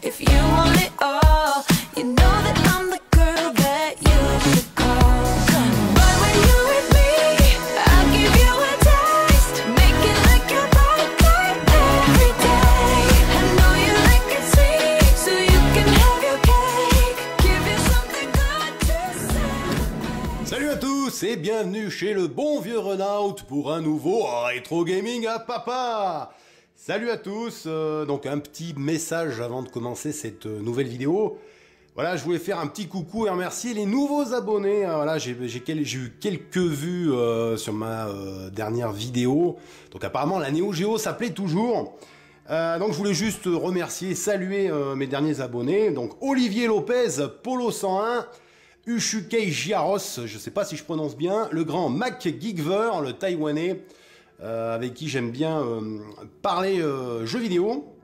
If you want it all, you know that I'm the girl that you should call. But when you're with me, I'll give you a taste. Make it like your birthday every day. I know you like it sweet, so you can have your cake. Give you something good to say. Salut à tous et bienvenue chez le bon vieux Renault pour un nouveau rétro gaming à papa. Salut à tous, donc un petit message avant de commencer cette nouvelle vidéo. Voilà, je voulais faire un petit coucou et remercier les nouveaux abonnés. Voilà, j'ai eu quelques vues sur ma dernière vidéo. Donc apparemment la Neo Geo ça plaît toujours. Donc je voulais juste remercier, saluer mes derniers abonnés. Donc Olivier Lopez, Polo 101, Ushukei Giaros, je sais pas si je prononce bien, le grand Mac Geekver, le Taïwanais, avec qui j'aime bien parler jeux vidéo,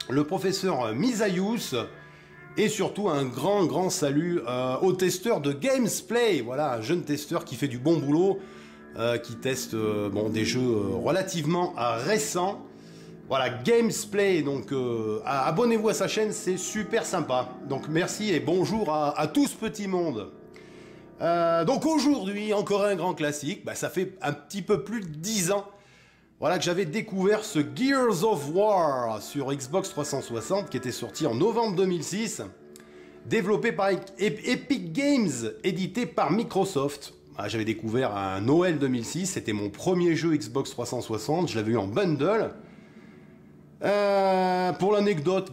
le professeur Misayus, et surtout un grand salut au testeur de Gamesplay, voilà, un jeune testeur qui fait du bon boulot, qui teste des jeux relativement récents. Voilà, Gamesplay, donc abonnez-vous à sa chaîne, c'est super sympa. Donc merci et bonjour à tout ce petit monde. Donc aujourd'hui, encore un grand classique, ça fait un petit peu plus de 10 ans voilà, que j'avais découvert ce Gears of War sur Xbox 360 qui était sorti en novembre 2006, développé par Epic Games, édité par Microsoft. J'avais découvert à Noël 2006, c'était mon premier jeu Xbox 360, je l'avais eu en bundle. Pour l'anecdote,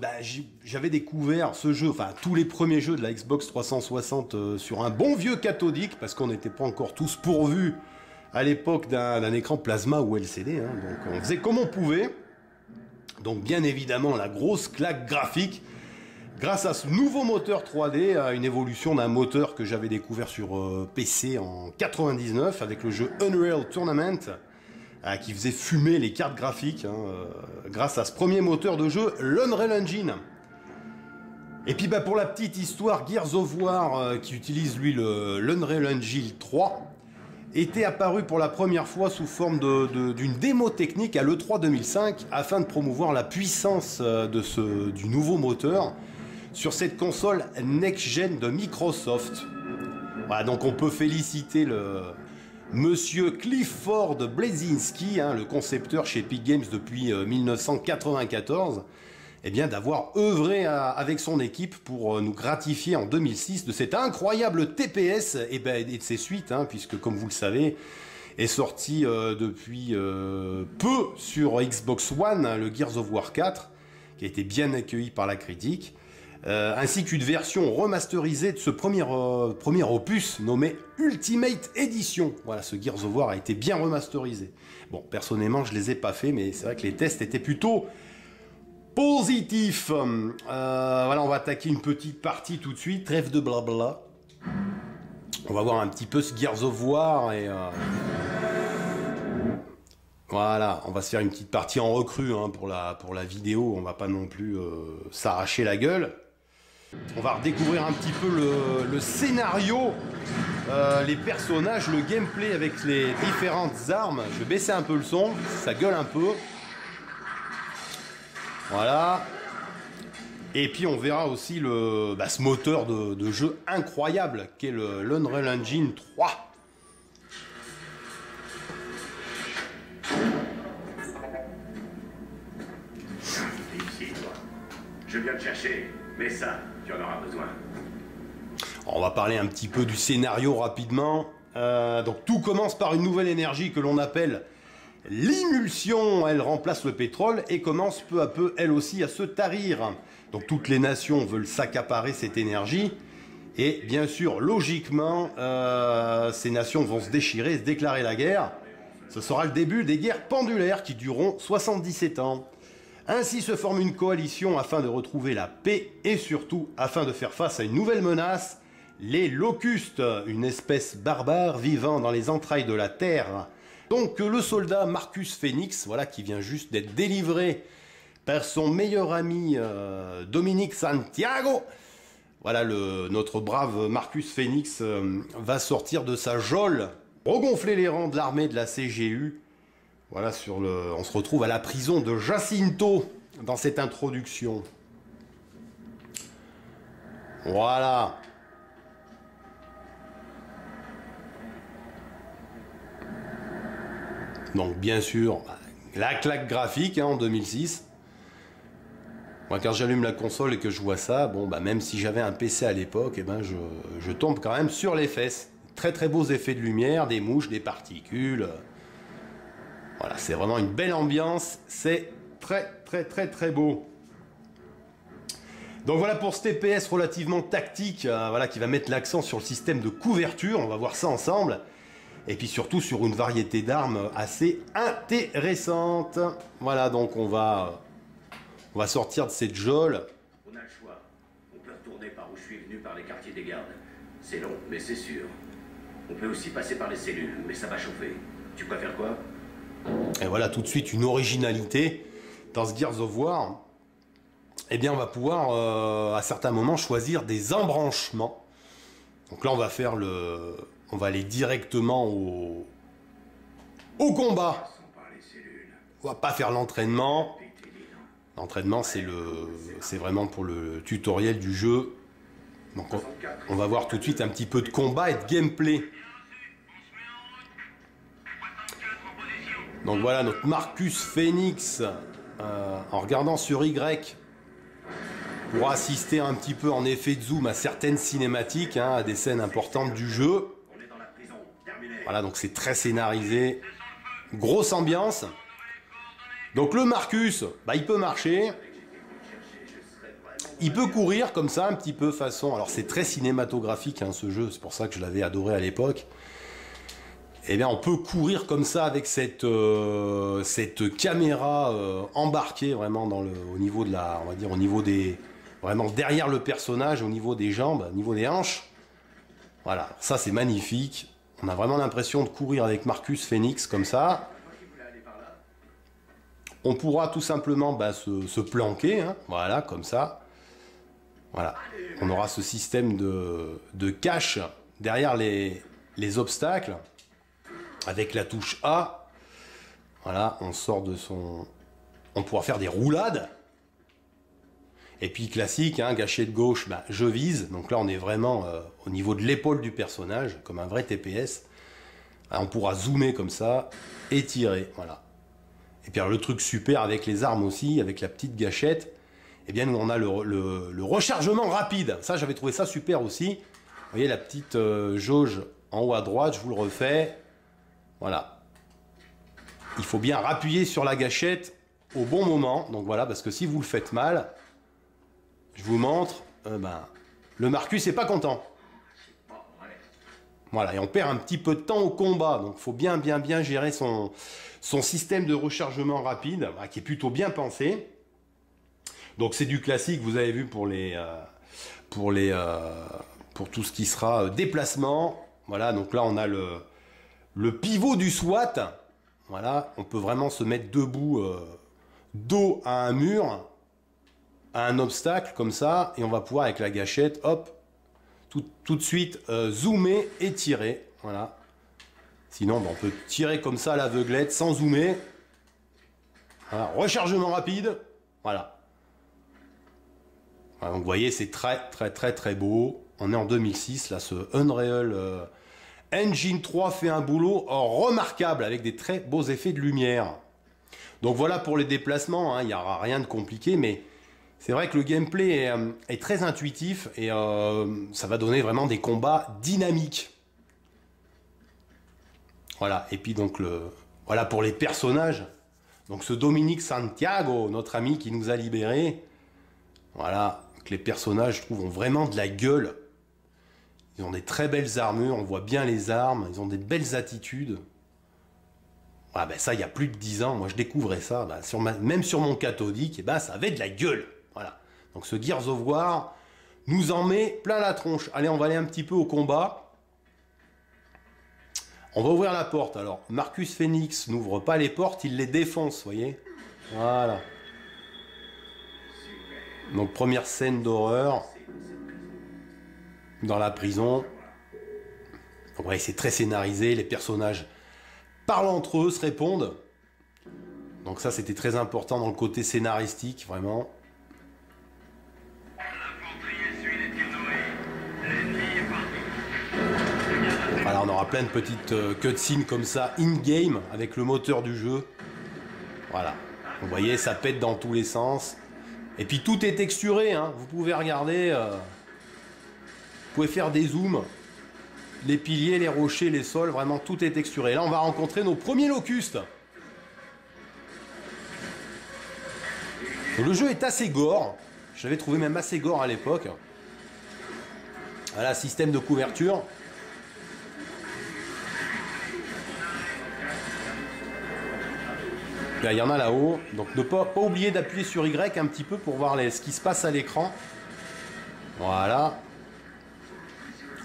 j'avais découvert ce jeu, enfin tous les premiers jeux de la Xbox 360 sur un bon vieux cathodique, parce qu'on n'était pas encore tous pourvus à l'époque d'un écran plasma ou LCD, hein, donc on faisait comme on pouvait. Donc bien évidemment la grosse claque graphique, grâce à ce nouveau moteur 3D, une évolution d'un moteur que j'avais découvert sur PC en 99 avec le jeu Unreal Tournament, qui faisait fumer les cartes graphiques grâce à ce premier moteur de jeu, l'Unreal Engine. Et puis pour la petite histoire, Gears of War, qui utilise lui l'Unreal Engine 3, était apparu pour la première fois sous forme d'une démo technique à l'E3 2005 afin de promouvoir la puissance du nouveau moteur sur cette console next-gen de Microsoft. Voilà, donc on peut féliciter Monsieur Clifford Bleszinski, le concepteur chez Epic Games depuis 1994, d'avoir œuvré avec son équipe pour nous gratifier en 2006 de cet incroyable TPS et de ses suites, puisque comme vous le savez, est sorti depuis peu sur Xbox One, le Gears of War 4, qui a été bien accueilli par la critique. Ainsi qu'une version remasterisée de ce premier opus nommé Ultimate Edition. Voilà, ce Gears of War a été bien remasterisé. Bon, personnellement, je les ai pas fait, mais c'est vrai que les tests étaient plutôt positifs. Voilà, on va attaquer une petite partie tout de suite. Trêve de blabla. On va voir un petit peu ce Gears of War et voilà, on va se faire une petite partie en recrue pour la vidéo. On va pas non plus s'arracher la gueule. On va redécouvrir un petit peu le scénario, les personnages, le gameplay avec les différentes armes. Je vais baisser un peu le son, ça gueule un peu. Voilà. Et puis on verra aussi ce moteur de jeu incroyable qu'est l'Unreal Engine 3. Je viens te chercher, mais ça, tu en auras besoin. On va parler un petit peu du scénario rapidement. Donc tout commence par une nouvelle énergie que l'on appelle l'immulsion. Elle remplace le pétrole et commence peu à peu, elle aussi, à se tarir. Donc toutes les nations veulent s'accaparer cette énergie. Et bien sûr, logiquement, ces nations vont se déchirer, se déclarer la guerre. Ce sera le début des guerres pendulaires qui dureront 77 ans. Ainsi se forme une coalition afin de retrouver la paix et surtout afin de faire face à une nouvelle menace, les locustes, une espèce barbare vivant dans les entrailles de la Terre. Donc le soldat Marcus Phoenix, voilà, qui vient juste d'être délivré par son meilleur ami Dominique Santiago. Voilà, notre brave Marcus Phoenix va sortir de sa geôle, regonfler les rangs de l'armée de la CGU. Voilà, on se retrouve à la prison de Jacinto dans cette introduction. Voilà. Donc bien sûr, la claque graphique hein, en 2006. Moi quand j'allume la console et que je vois ça, bon bah même si j'avais un PC à l'époque, eh ben je tombe quand même sur les fesses. Très très beaux effets de lumière, des mouches, des particules. Voilà, c'est vraiment une belle ambiance, c'est très très très très beau. Donc voilà pour ce TPS relativement tactique, voilà, qui va mettre l'accent sur le système de couverture, on va voir ça ensemble. Et puis surtout sur une variété d'armes assez intéressante. Voilà, donc on va sortir de cette geôle. On a le choix. On peut retourner par où je suis venu par les quartiers des gardes. C'est long, mais c'est sûr. On peut aussi passer par les cellules, mais ça va chauffer. Tu préfères quoi? Et voilà tout de suite une originalité dans ce Gears of War. Eh bien on va pouvoir à certains moments choisir des embranchements. Donc là on va faire on va aller directement au combat. On va pas faire l'entraînement. L'entraînement c'est vraiment pour le tutoriel du jeu. Donc on va voir tout de suite un petit peu de combat et de gameplay. Donc voilà notre Marcus Phoenix en regardant sur Y pour assister un petit peu en effet de zoom à certaines cinématiques, hein, à des scènes importantes du jeu. Voilà, donc c'est très scénarisé, grosse ambiance. Donc le Marcus, bah, il peut marcher, il peut courir comme ça un petit peu façon. Alors c'est très cinématographique hein, ce jeu, c'est pour ça que je l'avais adoré à l'époque. Eh bien on peut courir comme ça avec cette caméra embarquée vraiment au niveau de la, on va dire au niveau des, vraiment derrière le personnage, au niveau des jambes, au niveau des hanches. Voilà, ça c'est magnifique. On a vraiment l'impression de courir avec Marcus Phoenix comme ça. On pourra tout simplement bah, se planquer, hein, voilà, comme ça. Voilà, on aura ce système de cache derrière les obstacles. Avec la touche A, voilà, on sort de son... On pourra faire des roulades. Et puis classique, hein, gâchette gauche, bah, je vise. Donc là, on est vraiment au niveau de l'épaule du personnage, comme un vrai TPS. Alors, on pourra zoomer comme ça et tirer, voilà. Et puis alors, le truc super avec les armes aussi, avec la petite gâchette, eh bien nous on a le rechargement rapide. Ça, j'avais trouvé ça super aussi. Vous voyez la petite jauge en haut à droite, je vous le refais. Voilà. Il faut bien appuyer sur la gâchette au bon moment. Donc voilà, parce que si vous le faites mal, je vous montre, le Marcus n'est pas content. Voilà, et on perd un petit peu de temps au combat. Donc il faut bien gérer son système de rechargement rapide, qui est plutôt bien pensé. Donc c'est du classique, vous avez vu pour tout ce qui sera déplacement. Voilà, donc là on a le pivot du SWAT, voilà, on peut vraiment se mettre debout, dos à un mur, à un obstacle comme ça, et on va pouvoir avec la gâchette, hop, tout de suite zoomer et tirer, voilà. Sinon, on peut tirer comme ça à l'aveuglette sans zoomer. Voilà, rechargement rapide, voilà. Voilà, donc vous voyez, c'est très beau. On est en 2006, là, ce Unreal Engine 3 fait un boulot remarquable avec des très beaux effets de lumière. Donc voilà pour les déplacements, hein, il n'y aura rien de compliqué, mais c'est vrai que le gameplay est très intuitif et ça va donner vraiment des combats dynamiques. Voilà, et puis donc voilà pour les personnages. Donc ce Dominique Santiago, notre ami qui nous a libérés, voilà, que les personnages, je trouve, ont vraiment de la gueule. Ils ont des très belles armures, on voit bien les armes, ils ont des belles attitudes. Voilà, ben ça, il y a plus de 10 ans, moi je découvrais ça, ben même sur mon cathodique, et ben ça avait de la gueule. Voilà. Donc ce Gears of War nous en met plein la tronche. Allez, on va aller un petit peu au combat. On va ouvrir la porte. Alors, Marcus Phoenix n'ouvre pas les portes, il les défonce, vous voyez. Voilà. Donc première scène d'horreur. Dans la prison. Donc, ouais, c'est très scénarisé, les personnages parlent entre eux, se répondent. Donc ça, c'était très important dans le côté scénaristique, vraiment. L'infanterie essuie les tirs nourris. Voilà, on aura plein de petites cutscenes comme ça, in-game, avec le moteur du jeu. Voilà. Vous voyez, ça pète dans tous les sens. Et puis tout est texturé, hein. Vous pouvez regarder. Vous pouvez faire des zooms. Les piliers, les rochers, les sols, vraiment tout est texturé. Là, on va rencontrer nos premiers locustes. Le jeu est assez gore. Je l'avais trouvé même assez gore à l'époque. Voilà, système de couverture. Là, il y en a là-haut. Donc ne pas oublier d'appuyer sur Y un petit peu pour voir ce qui se passe à l'écran. Voilà.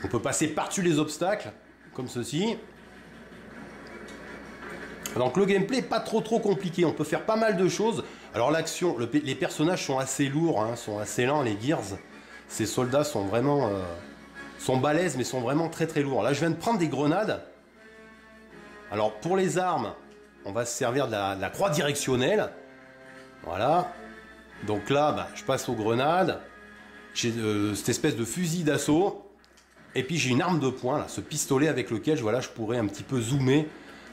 On peut passer par-dessus les obstacles, comme ceci. Donc le gameplay n'est pas trop compliqué. On peut faire pas mal de choses. Alors l'action, les personnages sont assez lourds, hein, sont assez lents, les Gears. Ces soldats sont vraiment... sont balèzes, mais sont vraiment très lourds. Là, je viens de prendre des grenades. Alors pour les armes, on va se servir de la croix directionnelle. Voilà. Donc là, bah, je passe aux grenades. J'ai cette espèce de fusil d'assaut. Et puis j'ai une arme de poing, là, ce pistolet avec lequel voilà, je pourrais un petit peu zoomer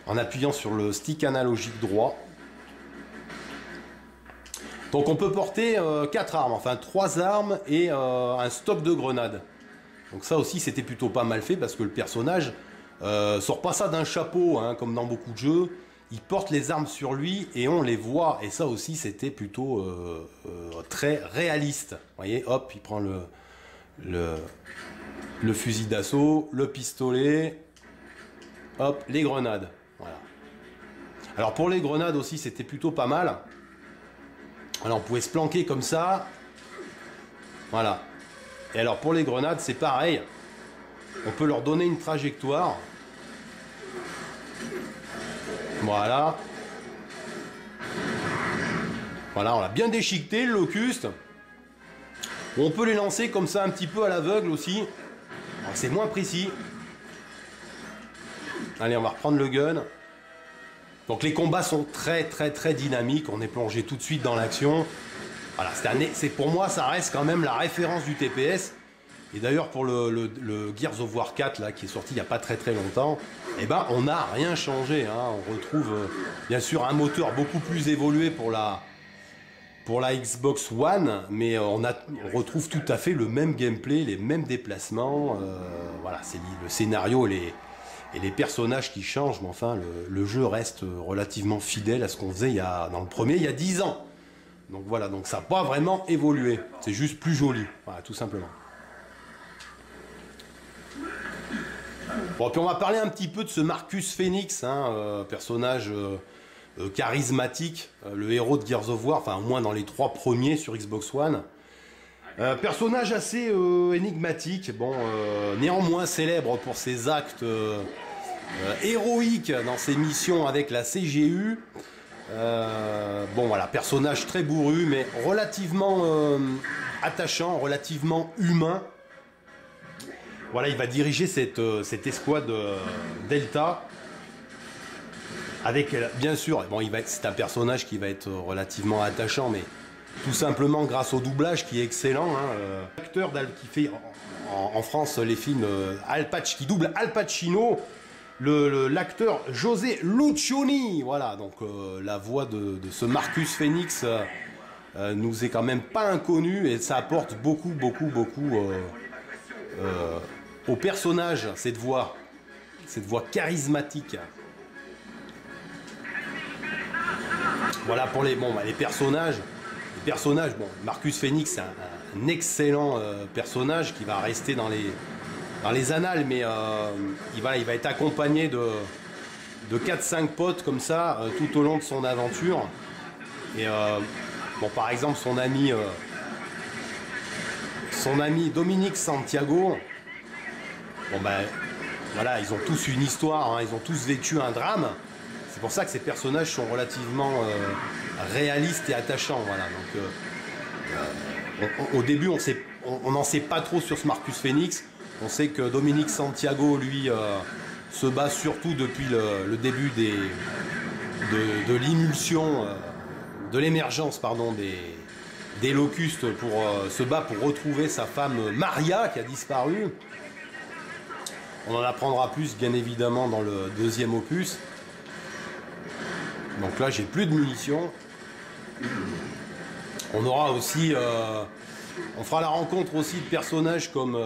en appuyant sur le stick analogique droit. Donc on peut porter 4 armes, enfin 3 armes et un stock de grenades. Donc ça aussi c'était plutôt pas mal fait parce que le personnage sort pas ça d'un chapeau, hein, comme dans beaucoup de jeux. Il porte les armes sur lui et on les voit. Et ça aussi c'était plutôt très réaliste. Vous voyez, hop, il prend le fusil d'assaut, le pistolet, hop, les grenades. Voilà. Alors pour les grenades aussi, c'était plutôt pas mal. Alors on pouvait se planquer comme ça. Voilà. Et alors pour les grenades, c'est pareil. On peut leur donner une trajectoire. Voilà. Voilà, on l'a bien déchiqueté, le locuste. On peut les lancer comme ça un petit peu à l'aveugle aussi. C'est moins précis. Allez, on va reprendre le gun. Donc les combats sont très dynamiques. On est plongé tout de suite dans l'action. Voilà, c'est pour moi, ça reste quand même la référence du TPS. Et d'ailleurs, pour le Gears of War 4, là, qui est sorti il n'y a pas très longtemps, eh ben, on n'a rien changé. Hein. On retrouve bien sûr un moteur beaucoup plus évolué pour la Xbox One, mais on retrouve tout à fait le même gameplay, les mêmes déplacements. Voilà, c'est le scénario et les personnages qui changent, mais enfin, le jeu reste relativement fidèle à ce qu'on faisait dans le premier, il y a 10 ans. Donc voilà, donc ça n'a pas vraiment évolué. C'est juste plus joli, voilà, tout simplement. Bon, puis on va parler un petit peu de ce Marcus Phoenix, hein, personnage charismatique, le héros de Gears of War, enfin au moins dans les 3 premiers sur Xbox One. Personnage assez énigmatique, bon, néanmoins célèbre pour ses actes héroïques dans ses missions avec la CGU. Bon voilà, personnage très bourru, mais relativement attachant, relativement humain. Voilà, il va diriger cette escouade Delta. Avec, bien sûr, bon, c'est un personnage qui va être relativement attachant, mais tout simplement grâce au doublage qui est excellent. Hein, l'acteur qui fait en France les films qui double Al Pacino, l'acteur José Lucioni. Voilà, donc la voix de ce Marcus Phoenix nous est quand même pas inconnue et ça apporte beaucoup au personnage, cette voix charismatique. Voilà pour les personnages. Bon, Marcus Phoenix, c'est un excellent personnage qui va rester dans les annales, mais il va être accompagné de 4-5 potes comme ça tout au long de son aventure. Et bon, par exemple, son ami Dominique Santiago. Bon ben voilà, ils ont tous une histoire, hein, ils ont tous vécu un drame. C'est pour ça que ces personnages sont relativement réalistes et attachants. Voilà. Donc, au début, on n'en sait pas trop sur ce Marcus Phoenix. On sait que Dominique Santiago, lui, se bat surtout depuis le début de l'émulsion, de l'émergence, pardon, des locustes se bat pour retrouver sa femme Maria qui a disparu. On en apprendra plus, bien évidemment, dans le deuxième opus. Donc là, j'ai plus de munitions. On aura aussi... on fera la rencontre aussi de personnages comme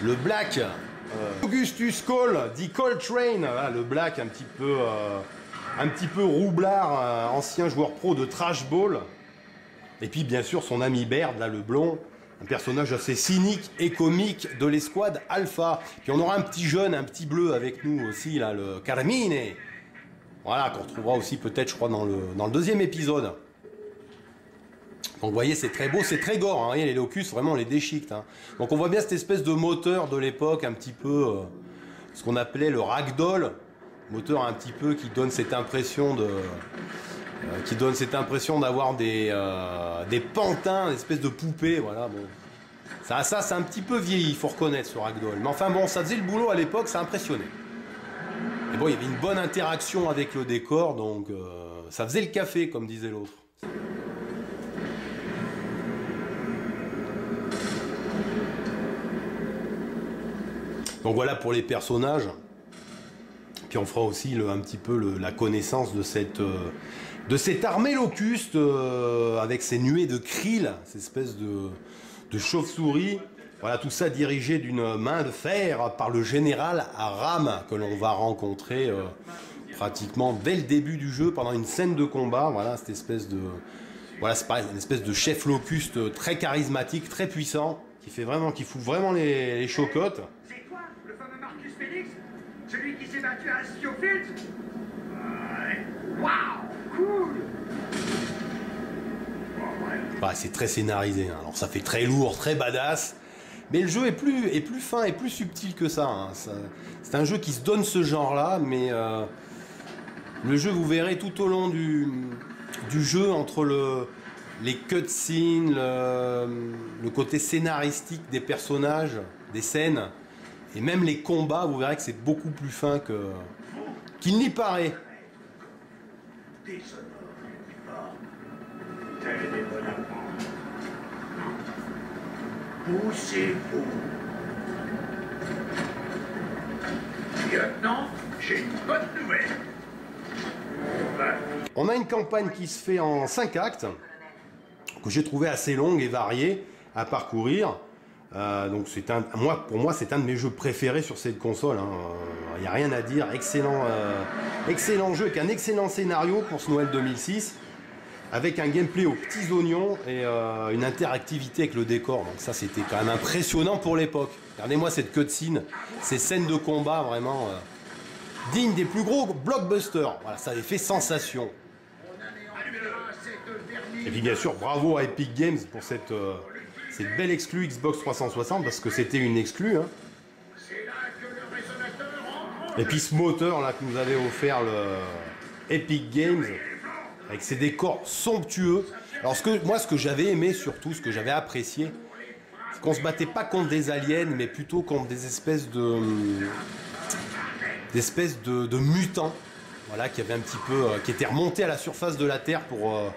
le Black, Augustus Cole, dit Coltrane, voilà, le Black un petit peu roublard, ancien joueur pro de Trash Ball. Et puis bien sûr son ami Baird, là, le blond, un personnage assez cynique et comique de l'escouade Alpha. Puis on aura un petit jeune, un petit bleu avec nous aussi, là, le Carmine. Voilà, qu'on retrouvera aussi peut-être, je crois, dans le deuxième épisode. Donc vous voyez, c'est très beau, c'est très gore, hein. Vous voyez, les Locus, vraiment, on les déchiquette, hein. Donc on voit bien cette espèce de moteur de l'époque, un petit peu, ce qu'on appelait le ragdoll, moteur un petit peu qui donne cette impression de... d'avoir des pantins, des espèces de poupées, voilà, bon. Ça c'est un petit peu vieilli, il faut reconnaître, ce ragdoll. Mais enfin bon, ça faisait le boulot à l'époque, ça impressionnait. Et bon, il y avait une bonne interaction avec le décor, donc ça faisait le café, comme disait l'autre. Donc voilà pour les personnages. Puis on fera aussi un petit peu la connaissance de cette armée locuste avec ces nuées de krill, ces espèces de chauves-souris. Voilà, tout ça dirigé d'une main de fer par le général Aram, que l'on va rencontrer pratiquement dès le début du jeu, pendant une scène de combat. Voilà, cette espèce de... Voilà, c'est pareil, une espèce de chef locuste très charismatique, très puissant, qui fout vraiment les chocottes. C'est toi, le fameux Marcus Phoenix? Celui qui s'est battu à Schofield? Ouais. Waouh, cool! Bah, c'est très scénarisé, hein. Alors ça fait très lourd, très badass. Mais le jeu est plus fin et plus subtil que ça, hein. C'est un jeu qui se donne ce genre-là, mais le jeu, vous verrez tout au long du jeu, entre les cutscenes, le côté scénaristique des personnages, des scènes, et même les combats, vous verrez que c'est beaucoup plus fin qu'il n'y paraît. Des sonores uniformes. Tel est bon à prendre. Poussez-vous. Lieutenant, j'ai une bonne nouvelle. On a une campagne qui se fait en 5 actes, que j'ai trouvé assez longue et variée à parcourir. Donc pour moi, c'est un de mes jeux préférés sur cette console, hein. Il n'y a rien à dire. Excellent jeu, avec un excellent scénario pour ce Noël 2006, avec un gameplay aux petits oignons et une interactivité avec le décor. Donc ça, c'était quand même impressionnant pour l'époque. Regardez-moi cette cutscene, ces scènes de combat vraiment dignes des plus gros blockbusters. Voilà, ça avait fait sensation. Et puis bien sûr, bravo à Epic Games pour cette belle exclue Xbox 360, parce que c'était une exclue, hein. Et puis ce moteur là que nous avait offert le Epic Games, avec ses décors somptueux. Alors ce que j'avais aimé surtout, ce que j'avais apprécié, c'est qu'on se battait pas contre des aliens, mais plutôt contre des espèces de mutants, voilà, qui avaient un petit peu, qui étaient remontés à la surface de la Terre pour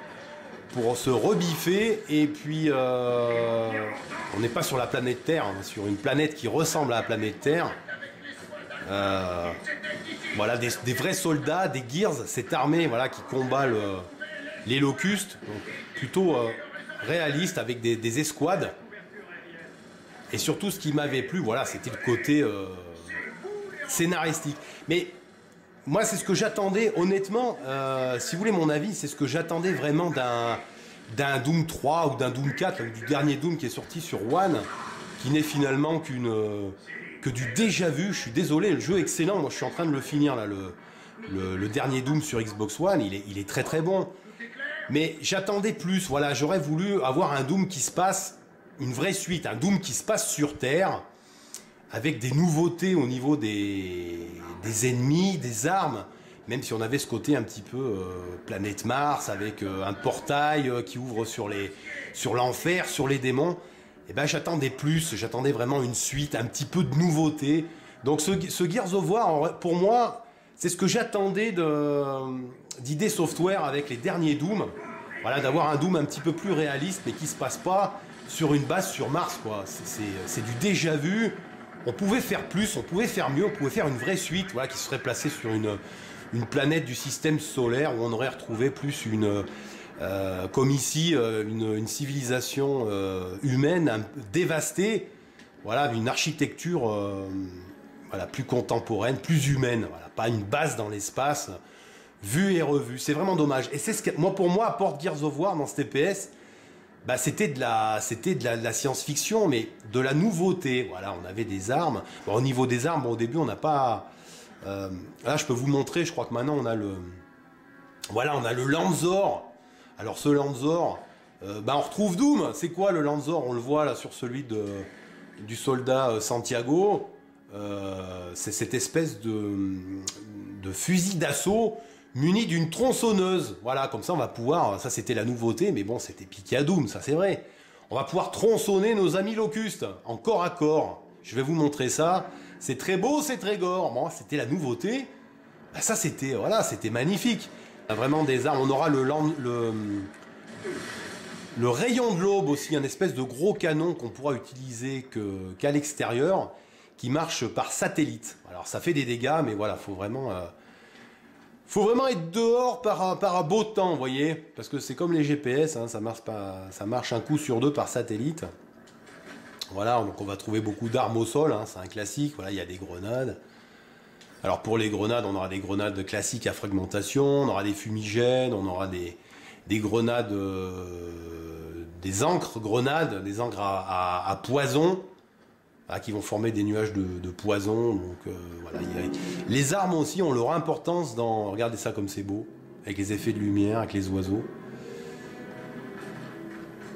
se rebiffer. Et puis on n'est pas sur la planète Terre, on est sur une planète qui ressemble à la planète Terre. Voilà, des vrais soldats, des Gears, cette armée, voilà, qui combat les locustes, donc plutôt réaliste, avec des escouades. Et surtout, ce qui m'avait plu, voilà, c'était le côté scénaristique. Mais moi, c'est ce que j'attendais, honnêtement, si vous voulez mon avis, c'est ce que j'attendais vraiment d'un Doom 3 ou d'un Doom 4, du dernier Doom qui est sorti sur One, qui n'est finalement que du déjà vu. Je suis désolé, le jeu est excellent. Moi, je suis en train de le finir, là, le dernier Doom sur Xbox One. Il est très très bon. Mais j'attendais plus. Voilà, j'aurais voulu avoir un Doom qui se passe, une vraie suite, un Doom qui se passe sur Terre, avec des nouveautés au niveau des ennemis, des armes. Même si on avait ce côté un petit peu planète Mars, avec un portail qui ouvre sur l'enfer, sur les démons. Eh ben, j'attendais plus, j'attendais vraiment une suite, un petit peu de nouveauté. Donc ce Gears of War, pour moi, c'est ce que j'attendais d'ID Software avec les derniers Doom. Voilà, d'avoir un Doom un petit peu plus réaliste, mais qui se passe pas sur une base sur Mars, quoi. C'est du déjà vu. on pouvait faire plus, on pouvait faire mieux, on pouvait faire une vraie suite, voilà, qui serait placée sur une planète du système solaire où on aurait retrouvé plus comme ici, une civilisation humaine dévastée, voilà, une architecture voilà, plus contemporaine, plus humaine, voilà, pas une base dans l'espace, vue et revue. C'est vraiment dommage. Et c'est ce que, pour moi, apporte Gears of War dans ce TPS. Bah, c'était de la science-fiction, mais de la nouveauté. Voilà, on avait des armes. Bon, au niveau des armes, bon, au début, on n'a pas. Là, je peux vous montrer. Je crois que maintenant, on a le. Voilà, on a le Lanzor. Alors, ce Lanzor, bah, on retrouve Doom. C'est quoi le Lanzor? On le voit là sur celui du soldat Santiago. C'est cette espèce de fusil d'assaut muni d'une tronçonneuse. Voilà, comme ça on va pouvoir, ça c'était la nouveauté, mais bon, c'était piqué à Doom, ça c'est vrai. On va pouvoir tronçonner nos amis locustes en corps à corps. Je vais vous montrer ça. C'est très beau, c'est très gore. Bon, c'était la nouveauté. Ben, ça c'était, voilà, c'était magnifique. On a vraiment des armes. On aura le rayon de l'aube aussi, un espèce de gros canon qu'on pourra utiliser qu'à l'extérieur, qui marche par satellite. Alors ça fait des dégâts, mais voilà, faut vraiment être dehors par beau temps, vous voyez, parce que c'est comme les GPS, hein, ça marche un coup sur deux par satellite. Voilà, donc on va trouver beaucoup d'armes au sol, hein, c'est un classique. Voilà, il y a des grenades. Alors pour les grenades, on aura des grenades classiques à fragmentation, on aura des fumigènes, on aura des grenades, des encres grenades, des encres à poison. Qui vont former des nuages de poison. Donc voilà, les armes aussi ont leur importance dans... Regardez ça comme c'est beau, avec les effets de lumière, avec les oiseaux.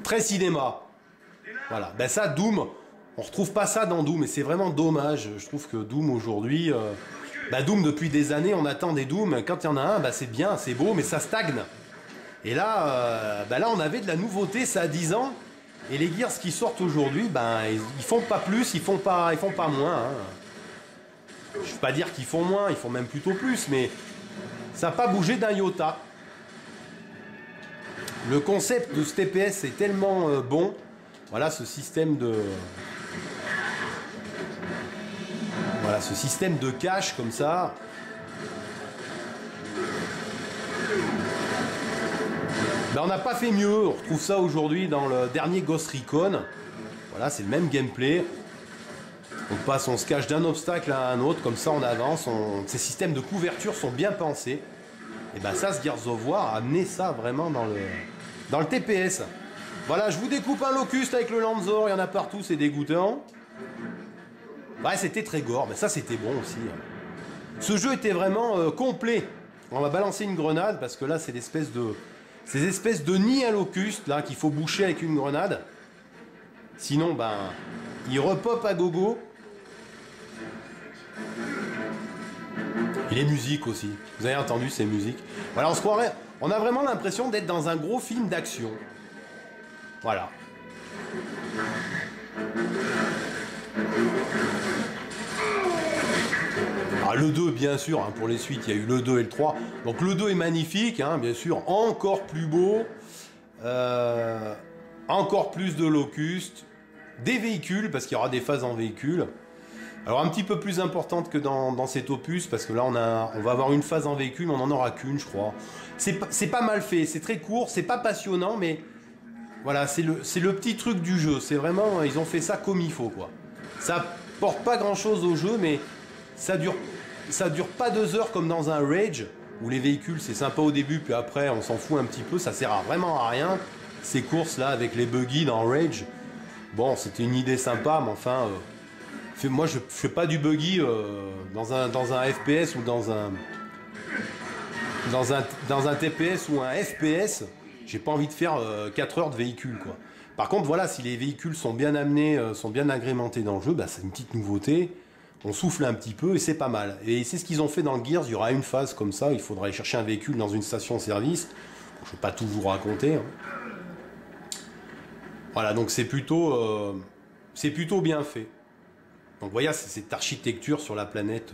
Très cinéma. Voilà, ben ça, Doom, on retrouve pas ça dans Doom, et c'est vraiment dommage. Je trouve que Doom aujourd'hui... Doom, depuis des années, on attend des Doom. Quand il y en a un, c'est bien, c'est beau, mais ça stagne. Et là, là, on avait de la nouveauté, ça a 10 ans. Et les Gears qui sortent aujourd'hui, ils font pas plus, ils font pas moins. Hein. Je ne veux pas dire qu'ils font moins, ils font même plutôt plus, mais ça n'a pas bougé d'un iota. Le concept de ce TPS est tellement bon. Voilà ce système de... Voilà ce système de cache comme ça. On n'a pas fait mieux, on retrouve ça aujourd'hui dans le dernier Ghost Recon. Voilà, c'est le même gameplay. On se cache d'un obstacle à un autre, comme ça on avance. Ces systèmes de couverture sont bien pensés. Et ça, ce Gears of War a amené ça vraiment dans le TPS. Voilà, je vous découpe un Locust avec le Lanzor, il y en a partout, c'est dégoûtant. Ouais, c'était très gore, mais ça c'était bon aussi. Ce jeu était vraiment complet. On va balancer une grenade, parce que là c'est ces espèces de nids à locustes là qu'il faut boucher avec une grenade. Sinon, il repop à gogo. Et les musiques aussi. Vous avez entendu ces musiques? Voilà, on a vraiment l'impression d'être dans un gros film d'action. Voilà. Le 2, bien sûr, hein, pour les suites, il y a eu le 2 et le 3. Donc le 2 est magnifique, hein, bien sûr, encore plus beau. Encore plus de locustes. Des véhicules, parce qu'il y aura des phases en véhicule. Alors un petit peu plus importante que dans cet opus, parce que là on va avoir une phase en véhicule, on n'en aura qu'une, je crois. C'est pas mal fait, c'est très court, c'est pas passionnant, mais voilà, c'est le petit truc du jeu. C'est vraiment, ils ont fait ça comme il faut, quoi. Ça porte pas grand chose au jeu, mais ça dure pas 2 heures comme dans un Rage, où les véhicules c'est sympa au début, puis après on s'en fout un petit peu, ça sert vraiment à rien. Ces courses là avec les buggy dans Rage, bon, c'était une idée sympa, mais enfin, moi je fais pas du buggy dans un FPS ou dans un TPS ou un FPS. J'ai pas envie de faire 4 heures de véhicule, quoi. Par contre, voilà, si les véhicules sont bien amenés, sont bien agrémentés dans le jeu, c'est une petite nouveauté. On souffle un petit peu et c'est pas mal. Et c'est ce qu'ils ont fait dans le Gears. Il y aura une phase comme ça. Il faudra aller chercher un véhicule dans une station-service. Je ne vais pas tout vous raconter. Hein. Voilà, donc c'est plutôt bien fait. Donc voyez, c'est cette architecture sur la planète.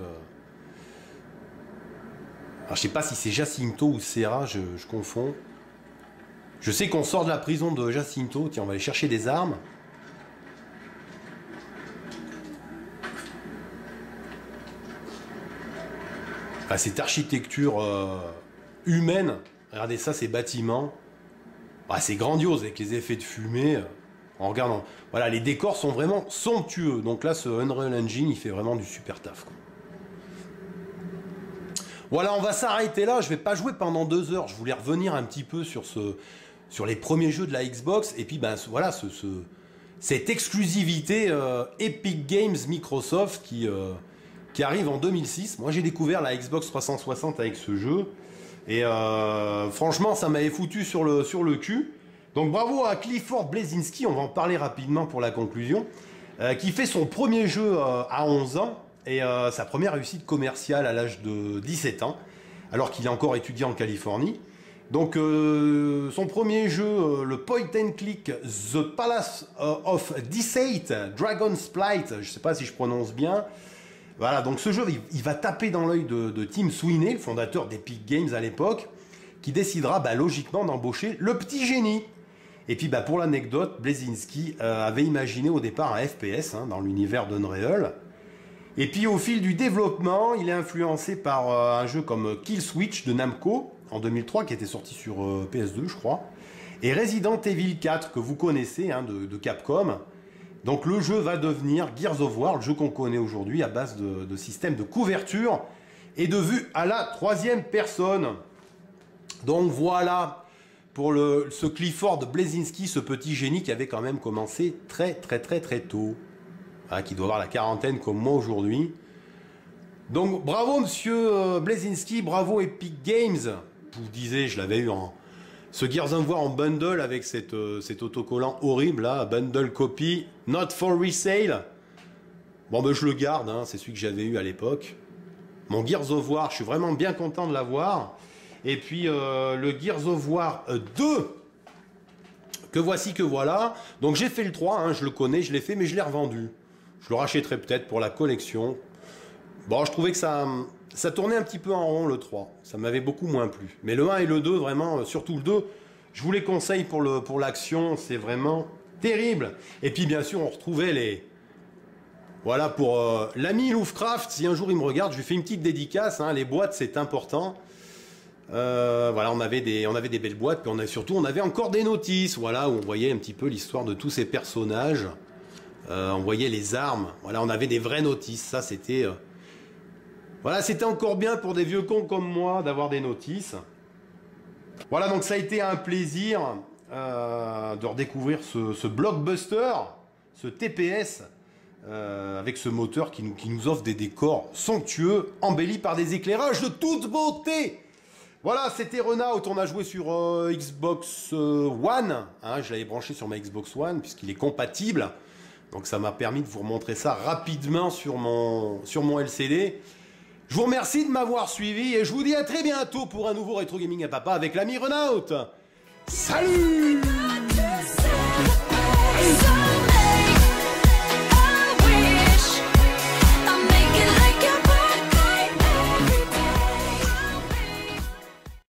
Alors, je sais pas si c'est Jacinto ou Serra, je confonds. Je sais qu'on sort de la prison de Jacinto. Tiens, on va aller chercher des armes. Enfin, cette architecture humaine. Regardez ça, ces bâtiments. Bah, c'est grandiose avec les effets de fumée. En regardant, voilà, les décors sont vraiment somptueux. Donc là, ce Unreal Engine, il fait vraiment du super taf, quoi. Voilà, on va s'arrêter là. Je vais pas jouer pendant 2 heures. Je voulais revenir un petit peu sur les premiers jeux de la Xbox. Et puis, ben voilà, cette exclusivité Epic Games Microsoft qui arrive en 2006. Moi, j'ai découvert la Xbox 360 avec ce jeu. Et franchement, ça m'avait foutu sur le cul. Donc bravo à Clifford Bleszinski, on va en parler rapidement pour la conclusion, qui fait son premier jeu à 11 ans et sa première réussite commerciale à l'âge de 17 ans, alors qu'il est encore étudiant en Californie. Donc son premier jeu, le point and click The Palace of Deceit, Dragon's Plight, je ne sais pas si je prononce bien. Voilà, donc ce jeu, il va taper dans l'œil de Tim Sweeney, le fondateur d'Epic Games à l'époque, qui décidera logiquement d'embaucher le petit génie. Et puis pour l'anecdote, Bleszinski avait imaginé au départ un FPS dans l'univers d'Unreal. Et puis au fil du développement, il est influencé par un jeu comme Kill Switch de Namco en 2003, qui était sorti sur PS2 je crois, et Resident Evil 4 que vous connaissez de Capcom. Donc le jeu va devenir Gears of War, le jeu qu'on connaît aujourd'hui à base de système de couverture et de vue à la 3e personne. Donc voilà pour ce Clifford Bleszinski, ce petit génie qui avait quand même commencé très tôt. Voilà, qui doit avoir la quarantaine comme moi aujourd'hui. Donc bravo monsieur Bleszinski, bravo Epic Games. Je vous disais, je l'avais eu ce Gears of War en bundle avec cet autocollant horrible là, bundle copy, not for resale. Bon je le garde, c'est celui que j'avais eu à l'époque. Mon Gears of War, je suis vraiment bien content de l'avoir. Et puis le Gears of War 2, que voici, que voilà. Donc j'ai fait le 3, je le connais, je l'ai fait, mais je l'ai revendu. Je le rachèterai peut-être pour la collection. Bon, je trouvais que ça tournait un petit peu en rond le 3. Ça m'avait beaucoup moins plu. Mais le 1 et le 2, vraiment, surtout le 2, je vous les conseille pour l'action. C'est vraiment terrible. Et puis bien sûr, on retrouvait les... Voilà, pour l'ami Lovecraft, si un jour il me regarde, je lui fais une petite dédicace. Les boîtes, c'est important. Voilà, on avait des belles boîtes, puis on avait encore des notices, voilà, où on voyait un petit peu l'histoire de tous ces personnages. On voyait les armes, voilà, on avait des vraies notices. Ça, c'était voilà, c'était encore bien pour des vieux cons comme moi d'avoir des notices. Voilà, donc ça a été un plaisir de redécouvrir ce blockbuster, ce TPS, avec ce moteur qui nous offre des décors somptueux, embellis par des éclairages de toute beauté. Voilà, c'était Renault, on a joué sur Xbox One, je l'avais branché sur ma Xbox One puisqu'il est compatible, donc ça m'a permis de vous remontrer ça rapidement sur mon LCD. Je vous remercie de m'avoir suivi et je vous dis à très bientôt pour un nouveau Rétro Gaming à Papa avec l'ami Renault. Salut!